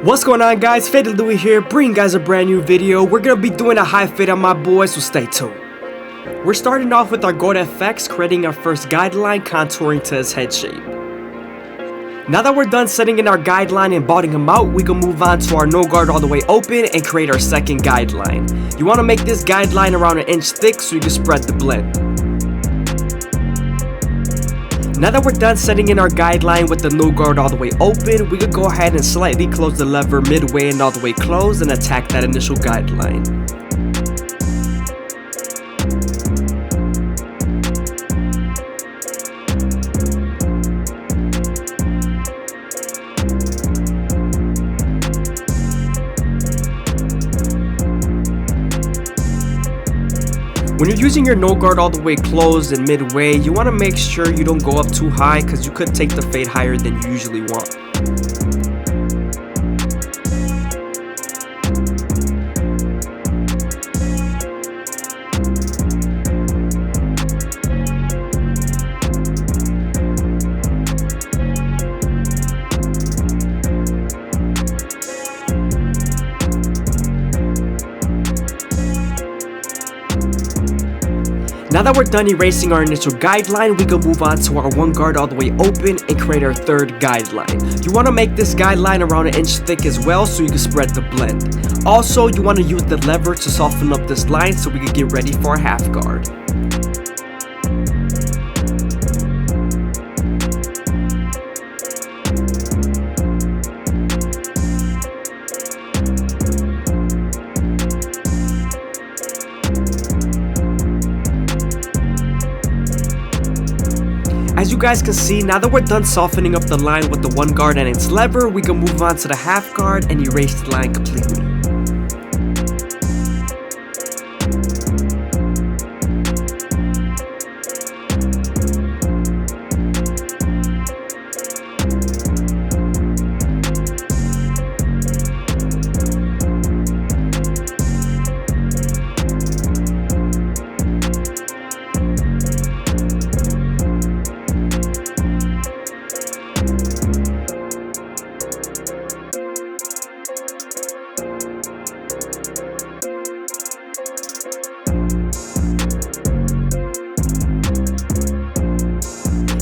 What's going on, guys? FadeitLuie here, bringing guys a brand new video. We're gonna be doing a high fade on my boy, so stay tuned. We're starting off with our gold FX, creating our first guideline, contouring to his head shape. Now that we're done setting in our guideline and botting him out, we can move on to our no guard all the way open and create our second guideline. You want to make this guideline around 1 inch thick so you can spread the blend. Now that we're done setting in our guideline with the no guard all the way open, we could go ahead and slightly close the lever midway and all the way closed and attack that initial guideline. When you're using your no guard all the way closed and midway, you want to make sure you don't go up too high because you could take the fade higher than you usually want. Now that we're done erasing our initial guideline, we can move on to our 1 guard all the way open and create our third guideline. You want to make this guideline around 1 inch thick as well so you can spread the blend. Also, you want to use the lever to soften up this line so we can get ready for our half guard. As you guys can see, now that we're done softening up the line with the 1 guard and its lever, we can move on to the half guard and erase the line completely.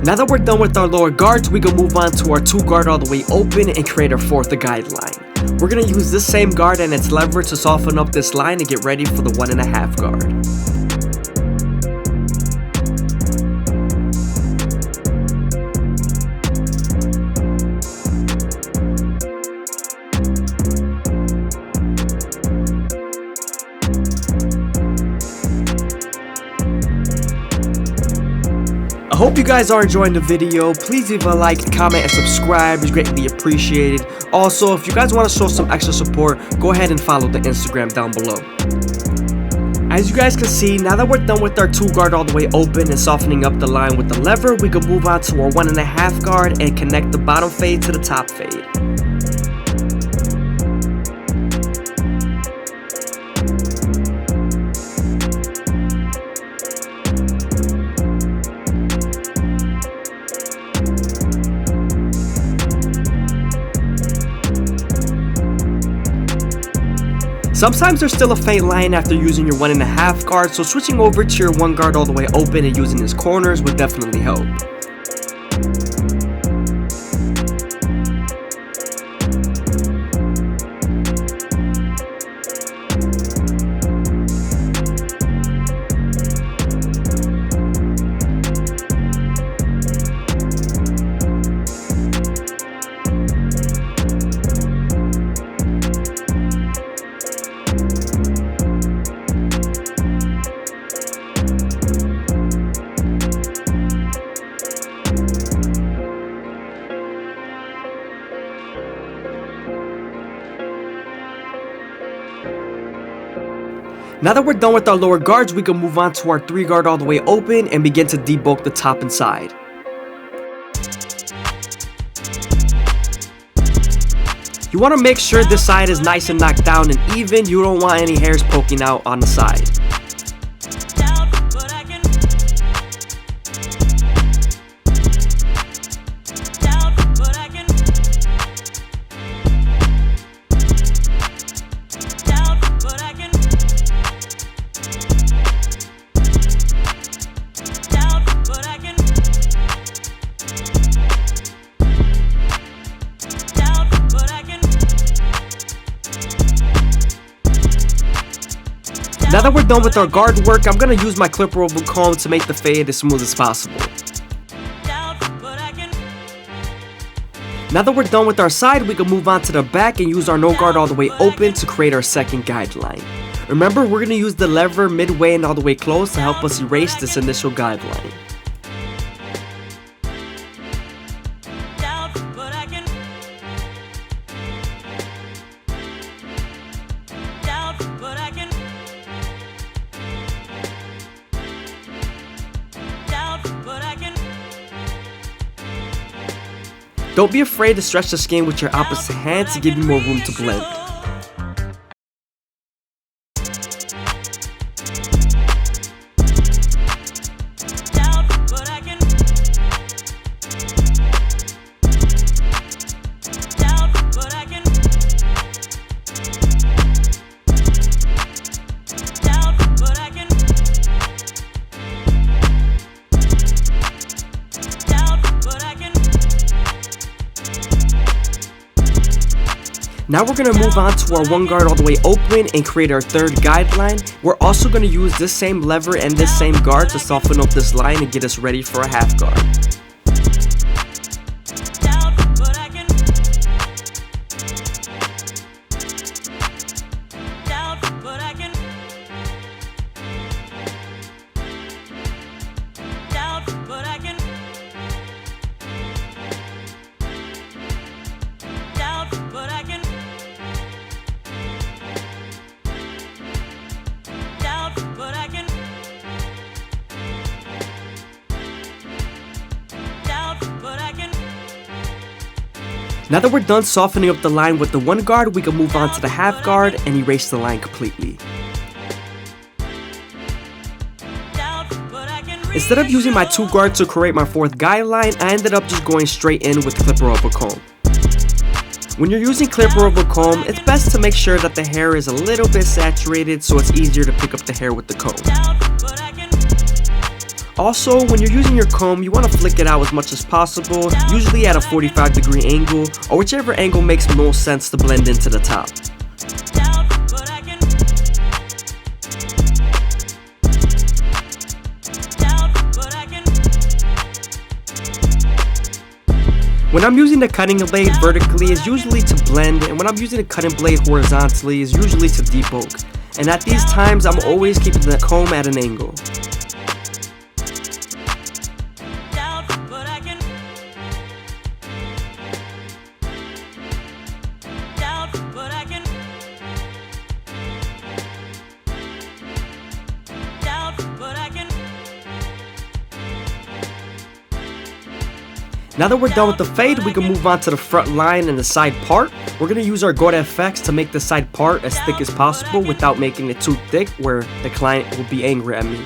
Now that we're done with our lower guards, we can move on to our 2 guard all the way open and create our fourth guideline. We're going to use this same guard and its lever to soften up this line and get ready for the 1.5 guard. I hope you guys are enjoying the video. Please leave a like, comment, and subscribe. It's greatly appreciated. Also, if you guys want to show some extra support, go ahead and follow the Instagram down below. As you guys can see, now that we're done with our 2 guard all the way open and softening up the line with the lever, we can move on to our 1.5 guard and connect the bottom fade to the top fade. Sometimes there's still a faint line after using your 1.5 guard, so switching over to your 1 guard all the way open and using his corners would definitely help. Now that we're done with our lower guards, we can move on to our 3 guard all the way open and begin to debulk the top and side. You want to make sure this side is nice and knocked down and even. You don't want any hairs poking out on the side. Now that we're done with our guard work, I'm going to use my clipper over comb to make the fade as smooth as possible. Now that we're done with our side, we can move on to the back and use our no guard all the way open to create our second guideline. Remember, we're going to use the lever midway and all the way close to help us erase this initial guideline. Don't be afraid to stretch the skin with your opposite hand to give you more room to blend. Now we're going to move on to our one guard all the way open and create our third guideline. We're also going to use this same lever and this same guard to soften up this line and get us ready for a half guard. Now that we're done softening up the line with the one guard, we can move on to the half guard and erase the line completely. Instead of using my two guards to create my fourth guideline, I ended up just going straight in with clipper over comb. When you're using clipper over comb, it's best to make sure that the hair is a little bit saturated so it's easier to pick up the hair with the comb. Also, when you're using your comb, you want to flick it out as much as possible, usually at a 45-degree angle, or whichever angle makes most sense to blend into the top. When I'm using the cutting blade vertically, it's usually to blend, and when I'm using the cutting blade horizontally, it's usually to debulk. And at these times, I'm always keeping the comb at an angle. Now that we're done with the fade, we can move on to the front line and the side part. We're going to use our Gold FX to make the side part as thick as possible without making it too thick where the client will be angry at me.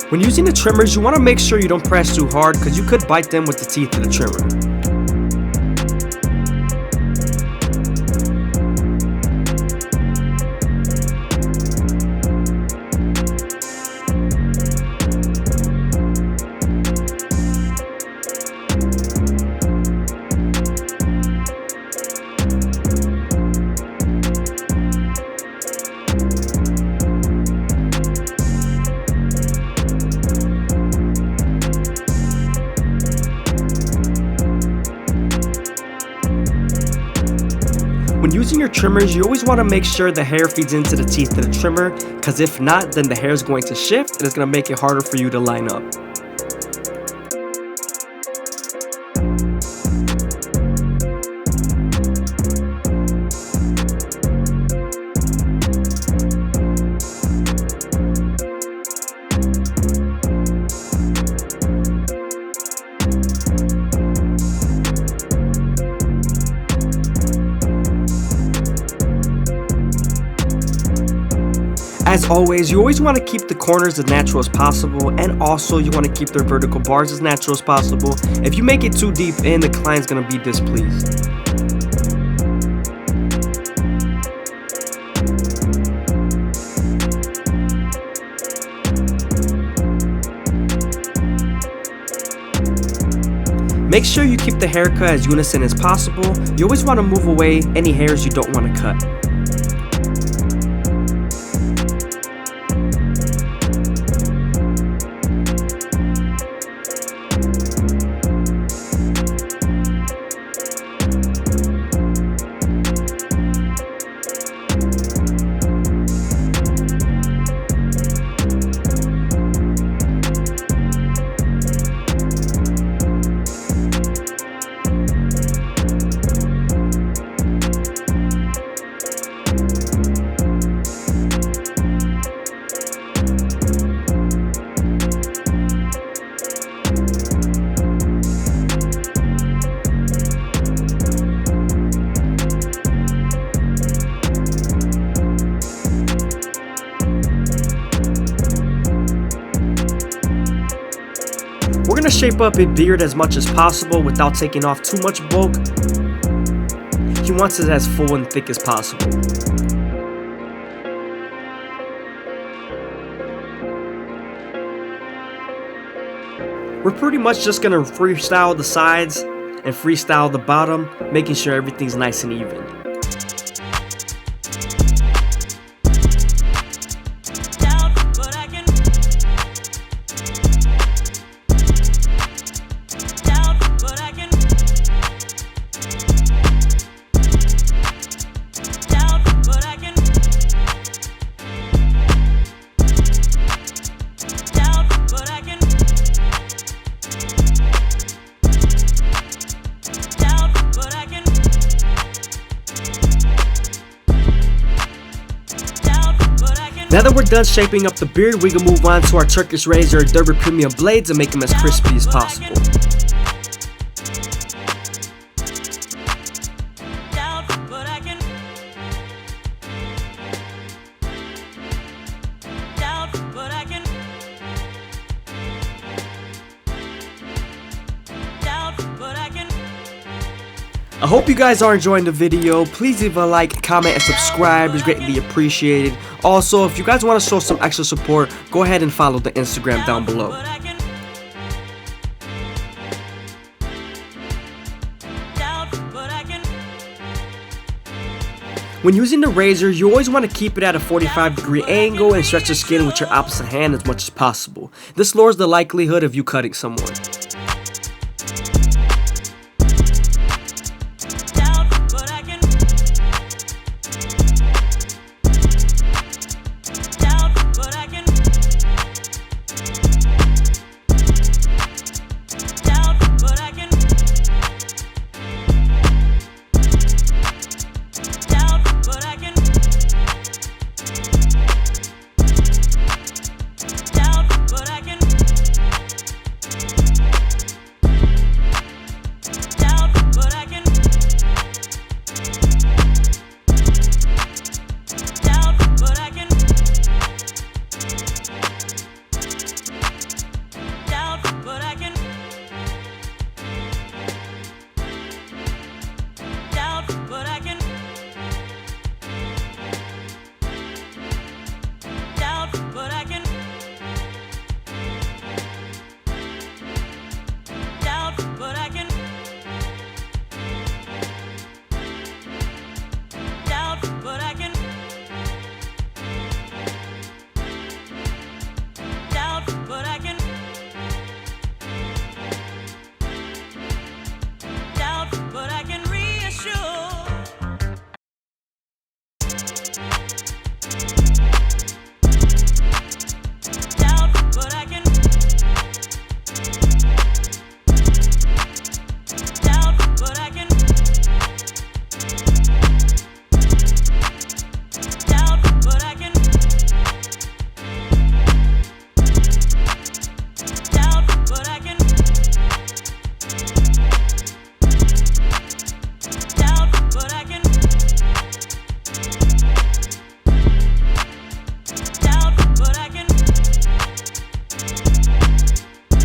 When using the trimmers, you want to make sure you don't press too hard because you could bite them with the teeth of the trimmer. When using your trimmers, you always want to make sure the hair feeds into the teeth of the trimmer, because if not, then the hair is going to shift and it's going to make it harder for you to line up. As always, you always want to keep the corners as natural as possible, and also you want to keep their vertical bars as natural as possible. If you make it too deep in, the client's going to be displeased. Make sure you keep the haircut as unison as possible. You always want to move away any hairs you don't want to cut. We're gonna shape up his beard as much as possible without taking off too much bulk. He wants it as full and thick as possible. We're pretty much just gonna freestyle the sides and freestyle the bottom, making sure everything's nice and even. Now that we're done shaping up the beard, we can move on to our Turkish razor Derby Premium blades and make them as crispy as possible. I hope you guys are enjoying the video. Please leave a like, comment, and subscribe. It's greatly appreciated. Also, if you guys want to show some extra support, go ahead and follow the Instagram down below. When using the razor, you always want to keep it at a 45-degree angle and stretch the skin with your opposite hand as much as possible. This lowers the likelihood of you cutting someone.